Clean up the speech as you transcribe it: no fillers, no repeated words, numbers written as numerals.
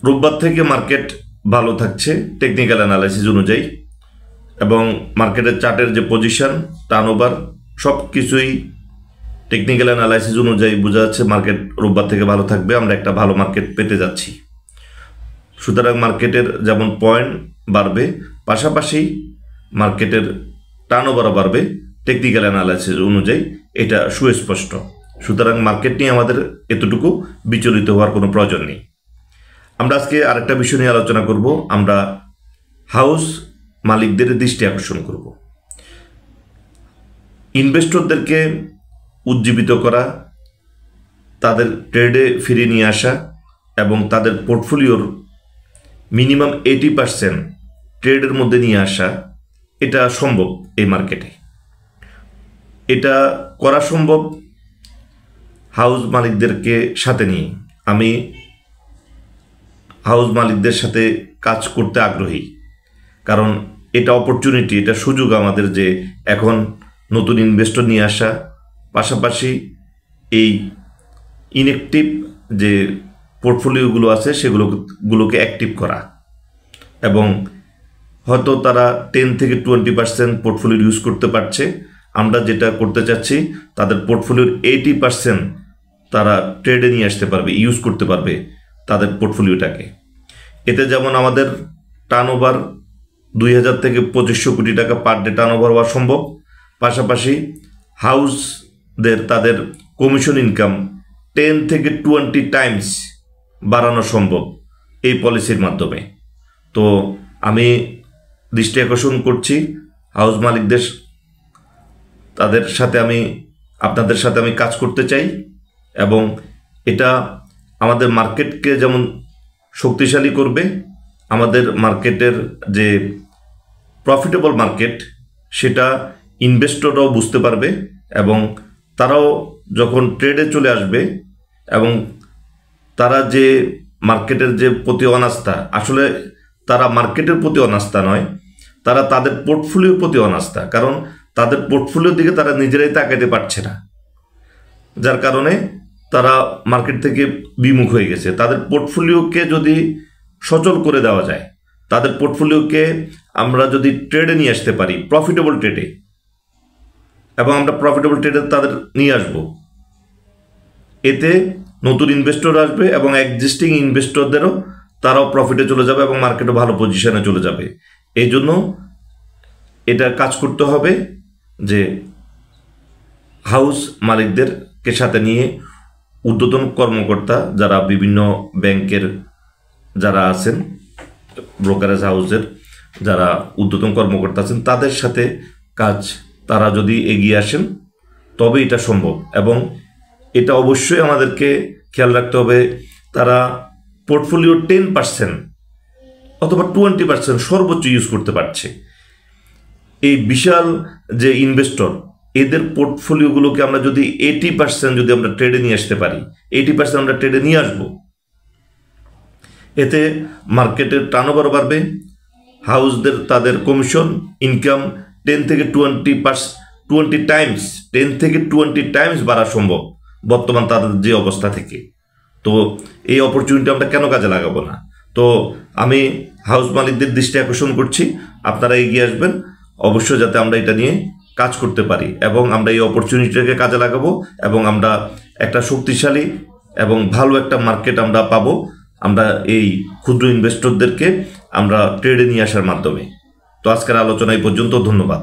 রোববার থেকে মার্কেট ভালো থাকছে টেকনিক্যাল অ্যানালাইসিস অনুযায়ী, এবং মার্কেটের চার্টের যে পজিশন, টার্নওভার সব কিছুই টেকনিক্যাল অ্যানালাইসিস অনুযায়ী বোঝা যাচ্ছে মার্কেট রোববার থেকে ভালো থাকবে। আমরা একটা ভালো মার্কেট পেতে যাচ্ছি। সুতরাং মার্কেটের যেমন পয়েন্ট বাড়বে, পাশাপাশি মার্কেটের টার্নওভারও বাড়বে টেকনিক্যাল অ্যানালাইসিস অনুযায়ী, এটা সুস্পষ্ট। সুতরাং মার্কেট নিয়ে আমাদের এতটুকু বিচলিত হওয়ার কোনো প্রয়োজন নেই। আমরা আজকে আরেকটা বিষয় নিয়ে আলোচনা করব। আমরা হাউস মালিকদের দৃষ্টি আকর্ষণ করব। ইনভেস্টরদেরকে উজ্জীবিত করা, তাদের ট্রেডে ফিরিয়ে নিয়ে আসা এবং তাদের পোর্টফোলিওর মিনিমাম 80% ট্রেডের মধ্যে নিয়ে আসা, এটা সম্ভব এই মার্কেটে। এটা করা সম্ভব হাউস মালিকদেরকে সাথে নিয়ে। আমি হাউস মালিকদের সাথে কাজ করতে আগ্রহী, কারণ এটা অপরচুনিটি, এটা সুযোগ আমাদের যে এখন নতুন ইনভেস্টর নিয়ে আসা, পাশাপাশি এই ইনঅ্যাক্টিভ যে পোর্টফোলিওগুলো আছে সেগুলোকে অ্যাক্টিভ করা, এবং হয়তো তারা 10 থেকে 20% পোর্টফোলিও ইউজ করতে পারছে। আমরা যেটা করতে চাচ্ছি, তাদের পোর্টফোলিওর 80% তারা ট্রেডে নিয়ে আসতে পারবে, ইউজ করতে পারবে তাদের পোর্টফোলিওটাকে। এতে যেমন আমাদের টার্নওভার 2000 থেকে 2500 কোটি টাকা পার ডে টার্নওভার হওয়া সম্ভব, পাশাপাশি হাউসদের তাদের কমিশন ইনকাম 10 থেকে 20 টাইমস বাড়ানো সম্ভব এই পলিসির মাধ্যমে। তো আমি দৃষ্টি আকর্ষণ করছি হাউস মালিকদের, তাদের সাথে আপনাদের সাথে আমি কাজ করতে চাই, এবং এটা আমাদের মার্কেটকে যেমন শক্তিশালী করবে, আমাদের মার্কেটের যে প্রফিটেবল মার্কেট সেটা ইনভেস্টররাও বুঝতে পারবে, এবং তারাও যখন ট্রেডে চলে আসবে, এবং তারা যে মার্কেটের যে প্রতি অনাস্থা, আসলে তারা মার্কেটের প্রতি অনাস্থা নয়, তারা তাদের পোর্টফোলিওর প্রতি অনাস্থা, কারণ তাদের পোর্টফোলিওর দিকে তারা নিজেরাই তাকাতে পারছে না, যার কারণে তারা মার্কেট থেকে বিমুখ হয়ে গেছে। তাদের পোর্টফোলিওকে যদি সচল করে দেওয়া যায়, তাদের পোর্টফোলিওকে আমরা যদি ট্রেডে নিয়ে আসতে পারি, প্রফিটেবল ট্রেডে, এবং আমরা প্রফিটেবল ট্রেডে তাদের নিয়ে আসব, এতে নতুন ইনভেস্টর আসবে এবং এক্সিস্টিং ইনভেস্টরদেরও তারাও প্রফিটে চলে যাবে এবং মার্কেটও ভালো পজিশনে চলে যাবে। এই জন্য এটা কাজ করতে হবে যে হাউস মালিকদেরকে সাথে নিয়ে ঊর্ধ্বতন কর্মকর্তা যারা বিভিন্ন ব্যাংকের যারা আছেন, ব্রোকারেজ হাউসের যারা ঊর্ধ্বতন কর্মকর্তা আছেন, তাদের সাথে কাজ তারা যদি এগিয়ে আসেন তবে এটা সম্ভব। এবং এটা অবশ্যই আমাদেরকে খেয়াল রাখতে হবে, তারা পোর্টফোলিওর 10% অথবা 20% সর্বোচ্চ ইউজ করতে পারছে। এই বিশাল যে ইনভেস্টর, এদের পোর্টফোলিওগুলোকে আমরা যদি 80% যদি আমরা ট্রেডে নিয়ে আসতে পারি, 80% আমরা ট্রেডে নিয়ে আসব, এতে মার্কেটের টার্নওভার বাড়বে, হাউসদের তাদের কমিশন ইনকাম 10 থেকে 20 টাইমস 10 থেকে 20 টাইমস বাড়া সম্ভব বর্তমান তাদের যে অবস্থা থেকে। তো এই অপরচুনিটি আমরা কেন কাজে লাগাবো না? তো আমি হাউস মালিকদের দৃষ্টি আকর্ষণ করছি, আপনারা এগিয়ে আসবেন অবশ্যই, যাতে আমরা এটা নিয়ে কাজ করতে পারি এবং আমরা এই অপরচুনিটিটাকে কাজে লাগাবো, এবং আমরা একটা শক্তিশালী এবং ভালো একটা মার্কেট আমরা পাবো, আমরা এই ক্ষুদ্র ইনভেস্টরদেরকে আমরা ট্রেডে নিয়ে আসার মাধ্যমে। তো আজকের আলোচনা এই পর্যন্ত, ধন্যবাদ।